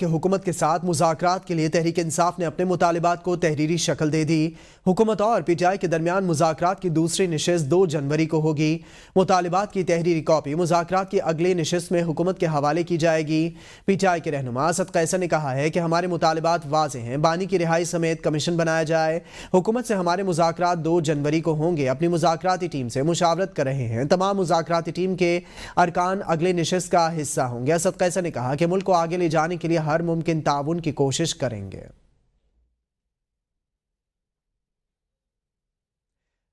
کہ حکومت کے ساتھ مذاکرات کے لیے تحریک انصاف نے اپنے مطالبات کو تحریری شکل دے دی۔ حکومت اور پی ٹی آئی کے درمیان مذاکرات کی دوسری نشست 2 جنوری کو ہوگی۔ مطالبات کی تحریری کاپی مذاکرات کی اگلے نشست میں حکومت کے حوالے کی جائے گی۔ پی ٹی آئی کے رہنما اسد قیصر نے کہا ہے کہ ہمارے مطالبات واضح ہیں، بانی کی رہائی سمیت کمیشن بنایا جائے۔ حکومت سے ہمارے مذاکرات 2 جنوری کو ہوں گے۔ اپنی مذاکراتی ٹیم سے مشاورت کر رہے ہیں، تمام مذاکراتی ٹیم کے ارکان اگلے نشست کا حصہ ہوں گے۔ اسد قیصر نے کہا کہ ملک کو آگے لے جانے کے لیے ہر ممکن تعاون کی کوشش کریں گے۔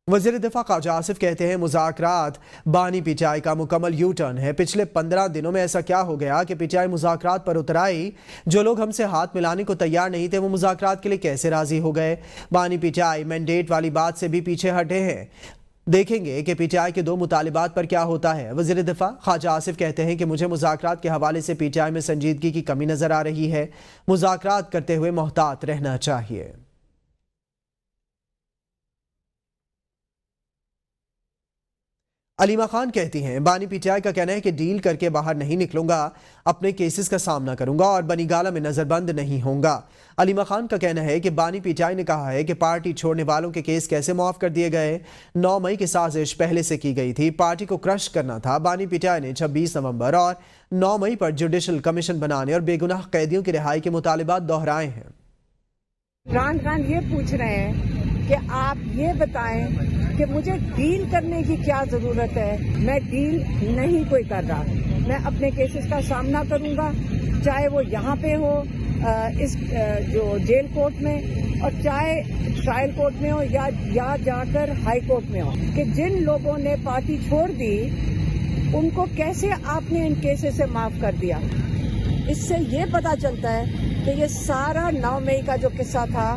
وزیر دفاع خواجہ آصف کہتے ہیں مذاکرات بانی پی ٹی آئی کا مکمل یو ٹرن ہے۔ پچھلے 15 دنوں میں ایسا کیا ہو گیا کہ پی ٹی آئی مذاکرات پر اتر آئی؟ جو لوگ ہم سے ہاتھ ملانے کو تیار نہیں تھے وہ مذاکرات کے لیے کیسے راضی ہو گئے؟ بانی پی ٹی آئی مینڈیٹ والی بات سے بھی پیچھے ہٹے ہیں۔ دیکھیں گے کہ پی ٹی آئی کے 2 مطالبات پر کیا ہوتا ہے۔ وزیر دفاع خواجہ آصف کہتے ہیں کہ مجھے مذاکرات کے حوالے سے پی ٹی آئی میں سنجیدگی کی کمی نظر آ رہی ہے۔ مذاکرات کرتے ہوئے محتاط رہنا چاہیے۔ علیمہ خان کہتی ہیں بانی پی ٹی آئی کا کہنا ہے کہ ڈیل کر کے باہر نہیں نکلوں گا، اپنے کیسز کا سامنا کروں گا اور بنی گالہ میں نظر بند نہیں ہوں گا۔ علیمہ خان کا کہنا ہے کہ بانی پی ٹی آئی نے کہا ہے کہ پارٹی چھوڑنے والوں کے کیس کیسے معاف کر دیے گئے۔ 9 مئی کی سازش پہلے سے کی گئی تھی، پارٹی کو کرش کرنا تھا۔ بانی پی ٹی آئی نے 26 نومبر اور 9 مئی پر جوڈیشل کمیشن بنانے اور بے گناہ قیدیوں کی رہائی کے مطالبات دہرائے ہیں۔ عمران خان یہ پوچھ رہے ہیں کہ آپ یہ بتائیں کہ مجھے ڈیل کرنے کی کیا ضرورت ہے۔ میں ڈیل نہیں کوئی کر رہا، میں اپنے کیسز کا سامنا کروں گا، چاہے وہ یہاں پہ ہو اس جو جیل کورٹ میں، اور چاہے ٹرائل کورٹ میں ہو یا جا کر ہائی کورٹ میں ہو۔ کہ جن لوگوں نے پارٹی چھوڑ دی ان کو کیسے آپ نے ان کیسز سے معاف کر دیا۔ اس سے یہ پتہ چلتا ہے کہ یہ سارا 9 مئی کا جو قصہ تھا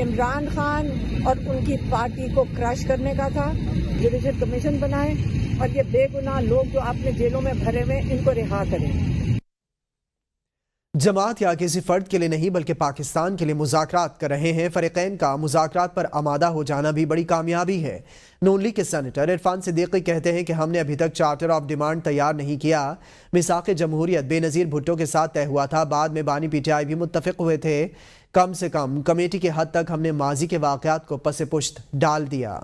عمران خان اور ان کی پارٹی کو کرش کرنے کا تھا۔ جوڈیشل کمیشن بنائے اور یہ بے گناہ لوگ جو آپ نے جیلوں میں بھرے ہوئے ان کو رہا کریں۔ جماعت یا کسی فرد کے لیے نہیں بلکہ پاکستان کے لیے مذاکرات کر رہے ہیں۔ فریقین کا مذاکرات پر آمادہ ہو جانا بھی بڑی کامیابی ہے۔ نون لیگ کے سینیٹر عرفان صدیقی کہتے ہیں کہ ہم نے ابھی تک چارٹر آف ڈیمانڈ تیار نہیں کیا۔ میثاق جمہوریت بے نظیر بھٹو کے ساتھ طے ہوا تھا، بعد میں بانی پی ٹی آئی بھی متفق ہوئے تھے۔ کم سے کم کمیٹی کی حد تک ہم نے ماضی کے واقعات کو پس پشت ڈال دیا۔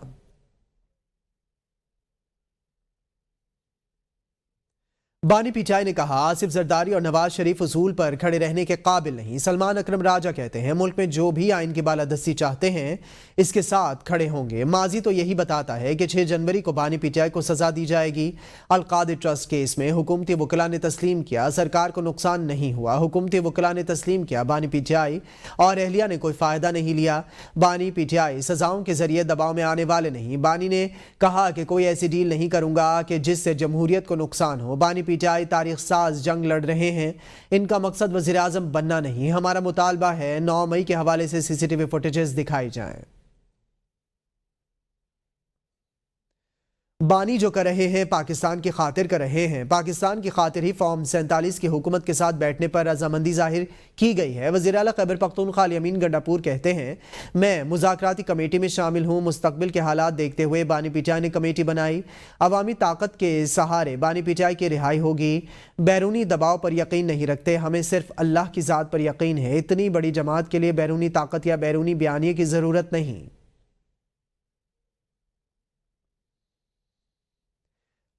بانی پی ٹی آئی نے کہا آصف زرداری اور نواز شریف اصول پر کھڑے رہنے کے قابل نہیں۔ سلمان اکرم راجہ کہتے ہیں ملک میں جو بھی آئین کی بالادستی چاہتے ہیں اس کے ساتھ کھڑے ہوں گے۔ ماضی تو یہی بتاتا ہے کہ 6 جنوری کو بانی پی ٹی آئی کو سزا دی جائے گی۔ القادر ٹرسٹ کیس میں حکومتی وکلاء نے تسلیم کیا، سرکار کو نقصان نہیں ہوا۔ حکومتی وکلاء نے تسلیم کیا، بانی پی ٹی آئی اور اہلیہ نے کوئی فائدہ نہیں لیا۔ بانی پی ٹی آئی سزاؤں کے ذریعے دباؤ میں آنے والے نہیں۔ بانی نے کہا کہ کوئی ایسی ڈیل نہیں کروں گا کہ جس سے جمہوریت کو نقصان ہو۔ بانی پی ٹی آئی تاریخ ساز جنگ لڑ رہے ہیں، ان کا مقصد وزیر اعظم بننا نہیں۔ ہمارا مطالبہ ہے 9 مئی کے حوالے سے سی سی ٹی وی فوٹیجز دکھائی جائیں۔ بانی جو کر رہے ہیں پاکستان کی خاطر کر رہے ہیں، پاکستان کی خاطر ہی فارم 47 کی حکومت کے ساتھ بیٹھنے پر رضامندی ظاہر کی گئی ہے۔ وزیر اعلیٰ خیبر پختونخوا الیمین گنڈاپور کہتے ہیں میں مذاکراتی کمیٹی میں شامل ہوں۔ مستقبل کے حالات دیکھتے ہوئے بانی پی ٹی آئی نے کمیٹی بنائی۔ عوامی طاقت کے سہارے بانی پی ٹی آئی کی رہائی ہوگی۔ بیرونی دباؤ پر یقین نہیں رکھتے، ہمیں صرف اللہ کی ذات پر یقین ہے۔ اتنی بڑی جماعت کے لیے بیرونی طاقت یا بیرونی بیانیے کی ضرورت نہیں۔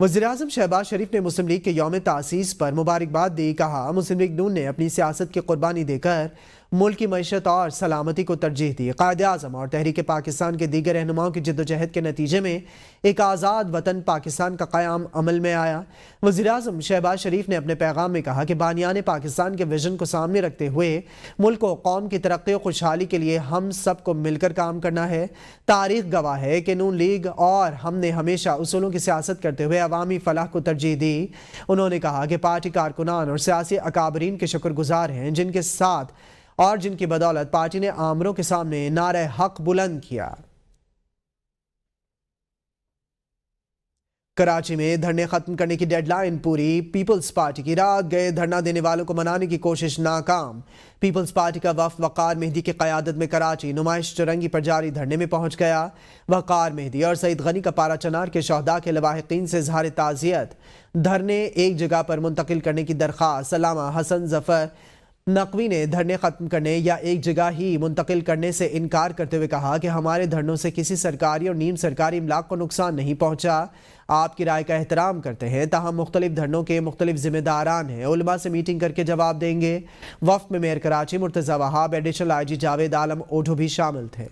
وزیراعظم شہباز شریف نے مسلم لیگ کے یوم تاسیس پر مبارکباد دی۔ کہا مسلم لیگ نون نے اپنی سیاست کی قربانی دے کر ملک کی معیشت اور سلامتی کو ترجیح دی۔ قائد اعظم اور تحریک پاکستان کے دیگر رہنماؤں کی جدوجہد کے نتیجے میں ایک آزاد وطن پاکستان کا قیام عمل میں آیا۔ وزیراعظم شہباز شریف نے اپنے پیغام میں کہا کہ بانیان پاکستان کے ویژن کو سامنے رکھتے ہوئے ملک و قوم کی ترقی و خوشحالی کے لیے ہم سب کو مل کر کام کرنا ہے۔ تاریخ گواہ ہے کہ نون لیگ اور ہم نے ہمیشہ اصولوں کی سیاست کرتے ہوئے عوامی فلاح کو ترجیح دی۔ انہوں نے کہا کہ پارٹی کارکنان اور سیاسی اکابرین کے شکر گزار ہیں جن کے ساتھ اور جن کی بدولت پارٹی نے آمروں کے سامنے نعرہ حق بلند کیا۔ کراچی میں دھرنے ختم کرنے کی ڈیڈ لائن پوری، پیپلز پارٹی کی رات گئے دھرنا دینے والوں کو منانے کی کوشش ناکام۔ پیپلز پارٹی کا وفد وقار مہدی کی قیادت میں کراچی نمائش چرنگی پر جاری دھرنے میں پہنچ گیا۔ وقار مہدی اور سعید غنی کا پارا چنار کے شہداء کے لواحقین سے اظہار تعزیت، دھرنے ایک جگہ پر منتقل کرنے کی درخواست۔ علامہ حسن ظفر नकवी ने धरने खत्म करने या एक जगह ही मुंतकिल करने से इनकार करते हुए कहा कि हमारे धरनों से किसी सरकारी और नीम सरकारी इमलाक को नुकसान नहीं पहुंचा। आपकी राय का एहतराम करते हैं, ताहम मुख्तलिफ धरनों के मुख्तलिफ जिम्मेदारान हैं, उलमा से मीटिंग करके जवाब देंगे। वफ्द में mayor Karachi Murtaza Wahab, additional IG Javed Alam Odho भी शामिल थे।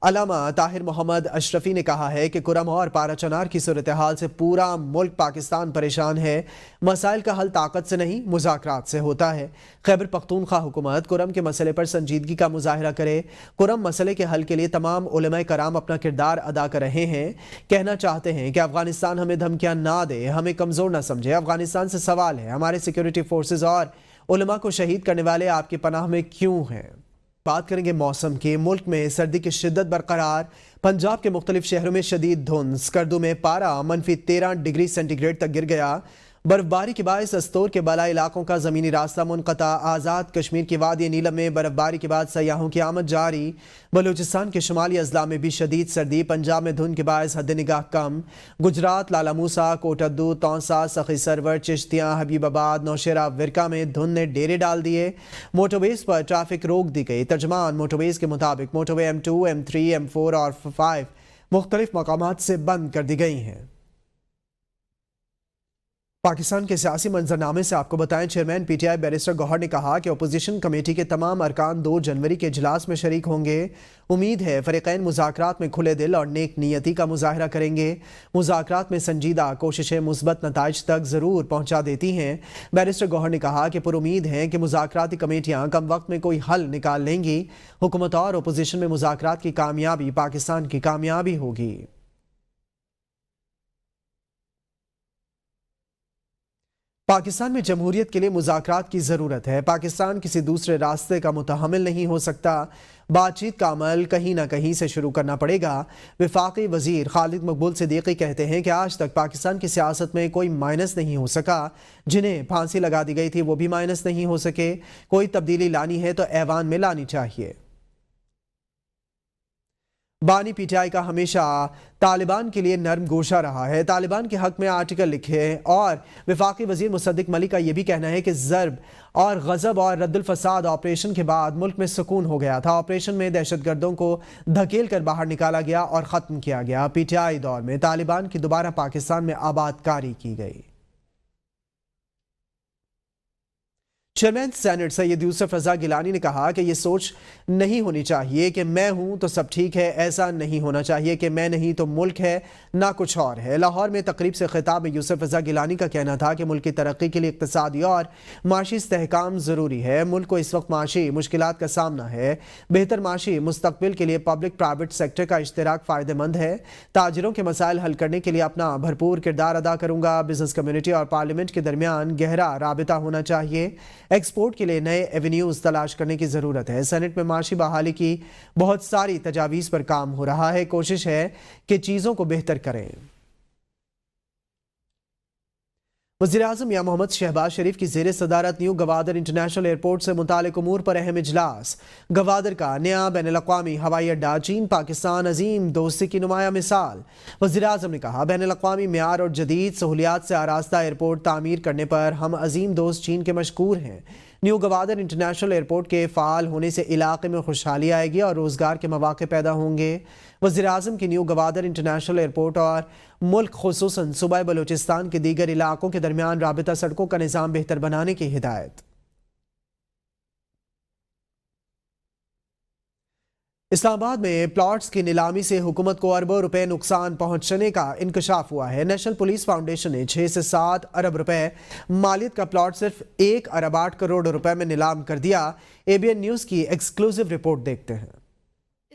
अल्लामा ताहिर मोहम्मद अशरफी ने कहा है कि कुरम और पारा चनार की सूरत हाल से पूरा मुल्क पाकिस्तान परेशान है। मसाइल का हल ताकत से नहीं मुज़ाकरात से होता है। खैबर पख्तूनख्वा हुकूमत कुरम के मसले पर संजीदगी का मुजाहरा करे। कुरम मसले के हल के लिए तमाम उलमाए कराम अपना किरदार अदा कर रहे हैं। कहना चाहते हैं कि अफगानिस्तान हमें धमकियां ना दे, हमें कमज़ोर ना समझे। अफगानिस्तान से सवाल है, हमारे सिक्योरिटी फोर्सेज और उलमा को शहीद करने वाले आपकी पनाह में क्यों हैं। बात करेंगे मौसम की। मुल्क में सर्दी की शिद्दत बरकरार। पंजाब के मुख्तलिफ शहरों में शदीद धुंध। स्कर्दू में पारा -13 डिग्री सेंटीग्रेड तक गिर गया। बर्फबारी के बायस अस्तोर के बलाई इलाकों का ज़मीनी रास्ता मुनक़ता। आज़ाद कश्मीर की वादी नीलम में बर्फबारी के बाद सयाहों की आमद जारी। बलूचिस्तान के शुमाली अजला में भी शदीद सर्दी। पंजाब में धुंध के बायस हद निगाह कम। गुजरात लाला मूसा, कोटद्दू, तौसा, सखी सरवर, चिश्तियाँ, हबीबाबाद, नौशेरा, विरका में धुंध ने डेरे डाल दिए। मोटरवेज पर ट्रैफिक रोक दी गई। तर्जमान मोटरवेज के मुताबिक मोटरवे M2, M3, M4 और 5 मुख्तलिफ मकामात से बंद कर दी गई हैं। पाकिस्तान के सियासी मंजरनामे से आपको बताएं, चेयरमैन PTI बैरिस्टर गौहर ने कहा कि अपोजिशन कमेटी के तमाम अरकान 2 जनवरी के इजलास में शरीक होंगे। उम्मीद है फरीकैन मुज़ाकरात में खुले दिल और नेक नियति का मुजाहरा करेंगे। मुज़ाकरात में संजीदा कोशिशें मुस्बत नताइज तक ज़रूर पहुँचा देती हैं। बैरिस्टर गौहर ने कहा कि पुरुमीद हैं कि मुज़ाकराती कमेटियाँ कम वक्त में कोई हल निकाल लेंगी। हुकूमत और अपोजिशन में मुज़ाकरात की कामयाबी पाकिस्तान की कामयाबी होगी। पाकिस्तान में जमहूरियत के लिए मुज़ाकरात की ज़रूरत है। पाकिस्तान किसी दूसरे रास्ते का मुतहम्मिल नहीं हो सकता। बातचीत का अमल कहीं ना कहीं से शुरू करना पड़ेगा। वफाकी वज़ीर खालिद मकबूल सिद्दीकी कहते हैं कि आज तक पाकिस्तान की सियासत में कोई माइनस नहीं हो सका। जिन्हें फांसी लगा दी गई थी वो भी माइनस नहीं हो सके। कोई तब्दीली लानी है तो ऐवान में लानी चाहिए। बानी PTI का हमेशा तालिबान के लिए नरम गोशा रहा है। तालिबान के हक में आर्टिकल लिखे और वफाकी वजीर मुसद्दिक मलिक का यह भी कहना है कि ज़र्ब और गज़ब और रद्दुल फसाद ऑपरेशन के बाद मुल्क में सुकून हो गया था। ऑपरेशन में दहशतगर्दों को धकेल कर बाहर निकाला गया और ख़त्म किया गया। PTI दौर में तालिबान की दोबारा पाकिस्तान में आबादकारी की गई। चेयरमैन सेनेट सैयद यूसुफ रजा गिलानी ने कहा कि यह सोच नहीं होनी चाहिए कि मैं हूं तो सब ठीक है। ऐसा नहीं होना चाहिए कि मैं नहीं तो मुल्क है, ना कुछ और है। लाहौर में तकरीब से खिताब में यूसुफ रजा गिलानी का कहना था कि मुल्क की तरक्की के लिए इक्तिसादी और माशी इस्तेहकाम ज़रूरी है। मुल्क को इस वक्त माशी मुश्किलात का सामना है। बेहतर माशी मुस्तकबिल के लिए पब्लिक प्राइवेट सेक्टर का इश्तराक फ़ायदेमंद है। ताजिरों के मसाइल हल करने के लिए अपना भरपूर किरदार अदा करूँगा। बिजनेस कम्यूनिटी और पार्लियामेंट के दरमियान गहरा राबिता होना चाहिए। एक्सपोर्ट के लिए नए एवेन्यूज तलाश करने की ज़रूरत है। सेनेट में माशी बहाली की बहुत सारी तजावीज़ पर काम हो रहा है। कोशिश है कि चीज़ों को बेहतर करें। वज़ीर-ए-आज़म या मोहम्मद शहबाज शरीफ की ज़ेर सदारत न्यू गवादर इंटरनेशनल एयरपोर्ट से मुतालिक उमूर पर अहम इजलास। गवादर का नया बैनुल-अक़वामी हवाई अड्डा चीन पाकिस्तान अजीम दोस्ती की नुमाया मिसाल। वज़ीर-ए-आज़म ने कहा, बैनुल-अक़वामी मेयार और जदीद सहूलियात से आरास्ता एयरपोर्ट तामीर करने पर हम अजीम दोस्त चीन के मशकूर हैं। न्यू गवादर इंटरनेशनल एयरपोर्ट के फ़ाल होने से इलाके में खुशहाली आएगी और रोज़गार के मौक़े पैदा होंगे। वज़ीर-ए-आज़म की न्यू गवादर इंटरनेशनल एयरपोर्ट और मुल्क खुसूसन सूबा बलूचिस्तान के दीगर इलाकों के दरमियान राबिता सड़कों का निज़ाम बेहतर बनाने की हिदायत। इस्लामाबाद में प्लॉट्स की नीलामी से हुकूमत को अरबों रुपए नुकसान पहुंचने का इंकशाफ हुआ है। नेशनल पुलिस फाउंडेशन ने 6 से 7 अरब रुपए मालियत का प्लॉट सिर्फ 1 अरब 8 करोड़ रुपए में नीलाम कर दिया। ABN न्यूज़ की एक्सक्लूसिव रिपोर्ट देखते हैं।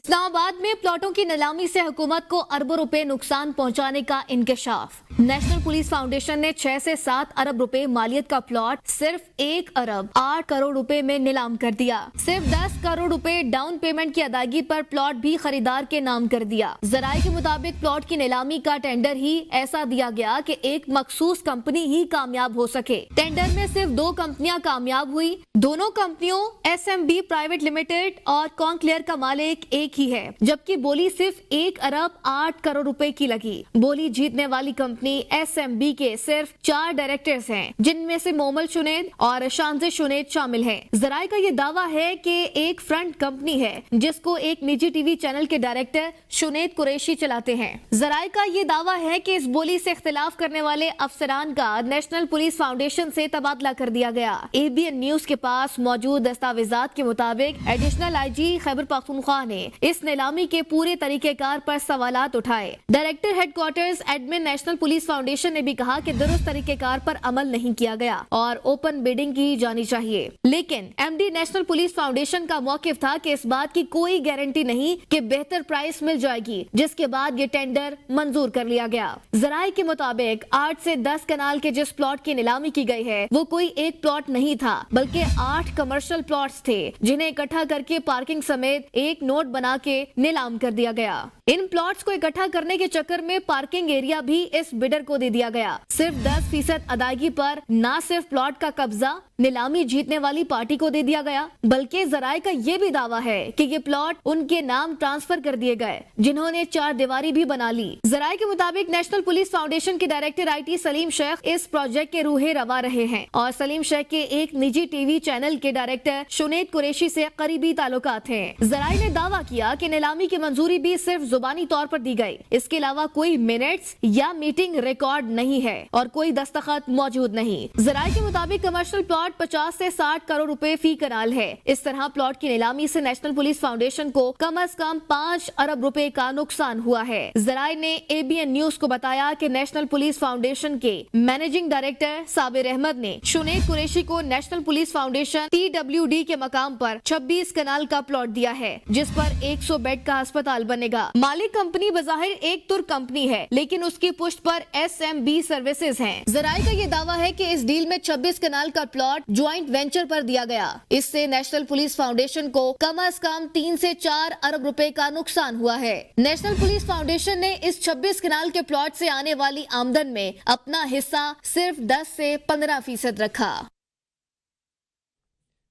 इस्लामाबाद में प्लॉटों की नीलामी से हुकूमत को अरबों रुपए नुकसान पहुंचाने का इंकशाफ। नेशनल पुलिस फाउंडेशन ने 6 से 7 अरब रुपए मालियत का प्लॉट सिर्फ 1 अरब 8 करोड़ रुपए में नीलाम कर दिया। सिर्फ 10 करोड़ रुपए डाउन पेमेंट की अदायगी पर प्लॉट भी खरीदार के नाम कर दिया। जराये के मुताबिक प्लॉट की नीलामी का टेंडर ही ऐसा दिया गया कि एक मखसूस कंपनी ही कामयाब हो सके। टेंडर में सिर्फ 2 कंपनियां कामयाब हुई। दोनों कंपनियों SMB प्राइवेट लिमिटेड और कॉन्क्लेयर का मालिक एक एक ही है, जबकि बोली सिर्फ 1 अरब 8 करोड़ रुपए की लगी। बोली जीतने वाली कंपनी SMB के सिर्फ 4 डायरेक्टर्स हैं, जिनमें से मोमल शुनेद और शांजिश शुनेद शामिल हैं। जराए का ये दावा है कि एक फ्रंट कंपनी है जिसको एक निजी टीवी चैनल के डायरेक्टर शुनेद कुरैशी चलाते हैं। जराए का ये दावा है कि इस बोली से इख्तिलाफ करने वाले अफसरान का नेशनल पुलिस फाउंडेशन से तबादला कर दिया गया। ABN न्यूज के पास मौजूद दस्तावेजात के मुताबिक एडिशनल IG खैबर पख्तूनख्वा ने इस नीलामी के पूरे तरीकेकार पर सवालात उठाए। Director headquarters admin national police foundation ने भी कहा कि दुरुस्त तरीकेकार पर अमल नहीं किया गया और ओपन बिडिंग की जानी चाहिए, लेकिन MD नेशनल पुलिस फाउंडेशन का मौकिफ था कि इस बात की कोई गारंटी नहीं कि बेहतर प्राइस मिल जाएगी, जिसके बाद ये टेंडर मंजूर कर लिया गया। जराए के मुताबिक 8 से 10 कनाल के जिस प्लॉट की नीलामी की गई है वो कोई एक प्लॉट नहीं था, बल्कि 8 कमर्शियल प्लॉट्स थे, जिन्हें इकट्ठा करके पार्किंग समेत एक नोट बना के नीलाम कर दिया गया। इन प्लॉट्स को इकट्ठा करने के चक्कर में पार्किंग एरिया भी इस बिडर को दे दिया गया। सिर्फ 10% अदायगी पर न सिर्फ प्लॉट का कब्जा नीलामी जीतने वाली पार्टी को दे दिया गया, बल्कि जराए का ये भी दावा है कि ये प्लॉट उनके नाम ट्रांसफर कर दिए गए, जिन्होंने 4 दीवारी भी बना ली। जराए के मुताबिक नेशनल पुलिस फाउंडेशन के डायरेक्टर IT सलीम शेख इस प्रोजेक्ट के रूहे रवा रहे हैं और सलीम शेख के एक निजी टीवी चैनल के डायरेक्टर शुनेद कुरैशी से करीबी ताल्लुकात हैं। जराए ने दावा किया कि नीलामी की मंजूरी भी सिर्फ जुबानी तौर पर दी गई, इसके अलावा कोई मिनट्स या मीटिंग रिकॉर्ड नहीं है और कोई दस्तखत मौजूद नहीं। जराए के मुताबिक कमर्शियल प्लॉट 50 से 60 करोड़ रुपए फी कनाल है। इस तरह प्लॉट की नीलामी से नेशनल पुलिस फाउंडेशन को कम से कम 5 अरब रुपए का नुकसान हुआ है। जराए ने ABN न्यूज को बताया कि नेशनल पुलिस फाउंडेशन के मैनेजिंग डायरेक्टर साबिर अहमद ने शुनेद कुरैशी को नेशनल पुलिस फाउंडेशन TWD के मकाम पर 26 कनाल का प्लॉट दिया है, जिस पर 100 बेड का अस्पताल बनेगा। मालिक कंपनी बज़ाहिर एक तुर्क कंपनी है, लेकिन उसकी पुष्ट पर SMB सर्विसेज हैं। जराए का ये दावा है कि इस डील में 26 कनाल का प्लॉट ज्वाइंट वेंचर पर दिया गया। इससे नेशनल पुलिस फाउंडेशन को कम से कम 3 से 4 अरब रुपए का नुकसान हुआ है। नेशनल पुलिस फाउंडेशन ने इस 26 कनाल के प्लॉट से आने वाली आमदन में अपना हिस्सा सिर्फ 10 से 15% रखा।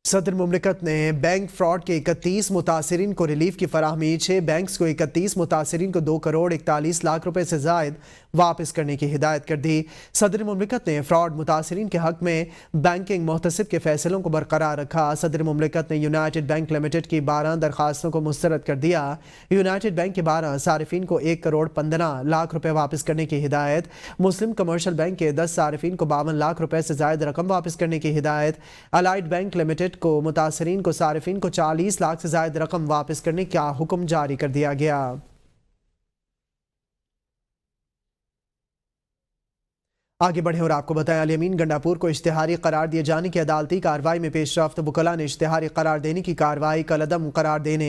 सदर मुमलिकत ने बैंक फ्रॉड के 31 मुतासरीन को रिलीफ की फराहमी 6 बैंक्स को 31 मुतासरीन को 2 करोड़ 41 लाख रुपए से जायद वापस करने की हिदायत कर दी। सदर मुमलिकत ने फ्रॉड मुतासरीन के हक में बैंकिंग मुहतसिब के फैसलों को बरकरार रखा। सदर मुमलिकत ने यूनाइटेड बैंक लिमिटेड की 12 दरखास्तों को मुस्तरद कर दिया। यूनाइटेड बैंक के 12 सारिफिन को 1 करोड़ 15 लाख रुपए वापस करने की हिदायत। मुस्लिम कमर्शियल बैंक के 10 सारिफिन को 52 लाख रुपए से जायद रकम वापस करने की हिदायत। अलाइड बैंक लिमिटेड को मुतासरीन को सारिफिन को 40 लाख से जायद रकम वापस करने का हुक्म जारी कर दिया गया। आगे बढ़े और आपको बताया, अल-यमीन गंडापुर को इश्तिहारी करार दिए जाने की अदालती कार्रवाई में पेशरफ्त। वकला ने इश्तिहारी करार देने की कार्रवाई कलअदम करार देने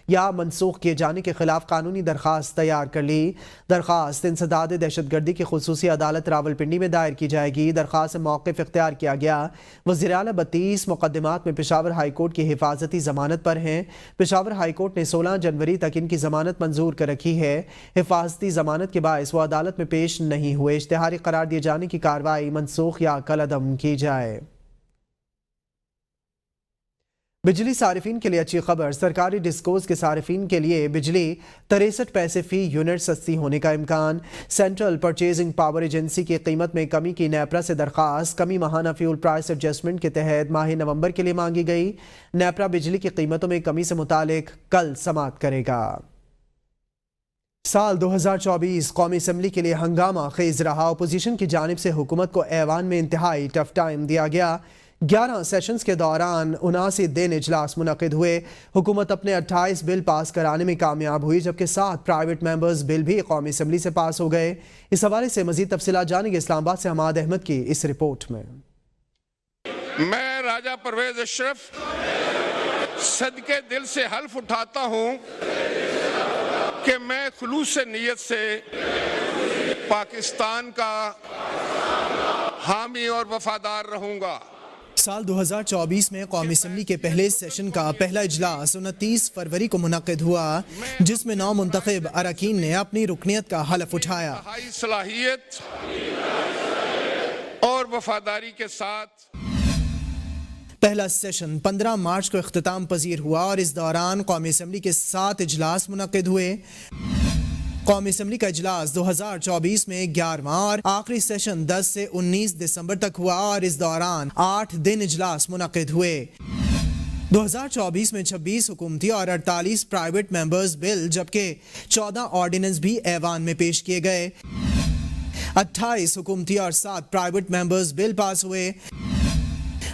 या मनसूख किए जाने के खिलाफ कानूनी दरख्वास्त तैयार कर ली। दरख्वास्त इंसदाद दहशतगर्दी की खुसूसी अदालत रावलपिंडी में दायर की जाएगी। दरख्वास्त में मौक़िफ़ इख्तियार किया गया। वज़ीर आला 32 मुकदमात में पेशावर हाई कोर्ट की हिफाजती ज़मानत पर हैं। पेशावर हाई कोर्ट ने 16 जनवरी तक इनकी ज़मानत मंजूर कर रखी है। हिफाजती ज़मानत के बायस वो अदालत में पेश नहीं हुए। इश्तिहारी करार दिए जाने की कार्रवाई मनसूख या कलअदम की जाए। बिजली सारिफिन के लिए अच्छी खबर, सरकारी डिस्कोज के सारिफिन के लिए बिजली 63 पैसे फी यूनिट सस्ती होने का इम्कान। सेंट्रल परचेजिंग पावर एजेंसी की कीमत में कमी की नेपरा से दरख्वास्त। कमी माहाना फ्यूल प्राइस एडजस्टमेंट के तहत माह नवंबर के लिए मांगी गई। नेपरा बिजली की कीमतों में कमी से मुतालिक कल समाअत करेगा। साल 2024 कौमी असम्बली के लिए हंगामा खेज रहा। अपोजिशन की जानिब से हुकूमत को ऐवान में इंतहाई टफ टाइम दिया गया। 11 सेशंस के दौरान 79 दिन इजलास मुनक़िद हुए। हुकूमत अपने 28 बिल पास कराने में कामयाब हुई, जबकि 7 प्राइवेट मेंबर्स बिल भी कौमी असम्बली से पास हो गए। इस हवाले से मजीद तफसीलात जानेंगे इस्लामाबाद से हमाद अहमद की इस रिपोर्ट में। मैं राजा परवेज अशरफ सदके दिल से हल्फ उठाता हूँ कि मैं खुलूस नीयत से पाकिस्तान का हामी और वफादार रहूँगा। साल 2024 में कौमी असम्बली के पहले सेशन का पहला इजलास 29 फरवरी को मुनक़िद हुआ, जिसमें 9 मुंतखब अरकान ने अपनी रुकनियत का हलफ उठाया। हाई सलाहियत और वफादारी के साथ پہلا سیشن 15 مارچ کو اختتام پذیر ہوا اور اس دوران قومی اسمبلی کے 7 اجلاس منعقد ہوئے۔ قومی اسمبلی کا اجلاس 2024 میں 11واں اور آخری سیشن 10 سے 19 دسمبر تک ہوا اور اس دوران 8 دن اجلاس منعقد ہوئے۔ 2024 میں 26 حکومتی اور 48 پرائیویٹ ممبرز بل جبکہ 14 آرڈیننس بھی ایوان میں پیش کیے گئے۔ 28 حکومتی اور 7 پرائیویٹ ممبرز بل پاس ہوئے۔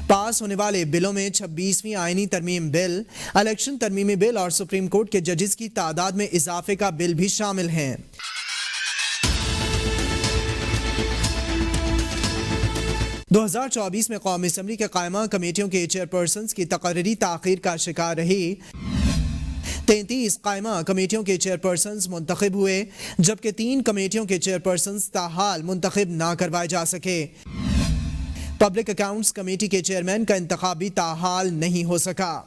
پاس ہونے والے بلوں میں 26ویں آئینی ترمیم بل، الیکشن ترمیمی بل اور سپریم کورٹ کے ججز کی تعداد میں اضافے کا بل بھی شامل ہیں۔ 2024 میں قومی اسمبلی کے قائمہ کمیٹیوں کے چیئرپرسنز کی تقرری تاخیر کا شکار رہی۔ 33 قائمہ کمیٹیوں کے چیئرپرسنز منتخب ہوئے جبکہ 3 کمیٹیوں کے چیئرپرسنز تاحال منتخب نہ کروائے جا سکے۔ پبلک اکاؤنٹس کمیٹی کے چیئرمین کا انتخاب بھی تاحال نہیں ہو سکا۔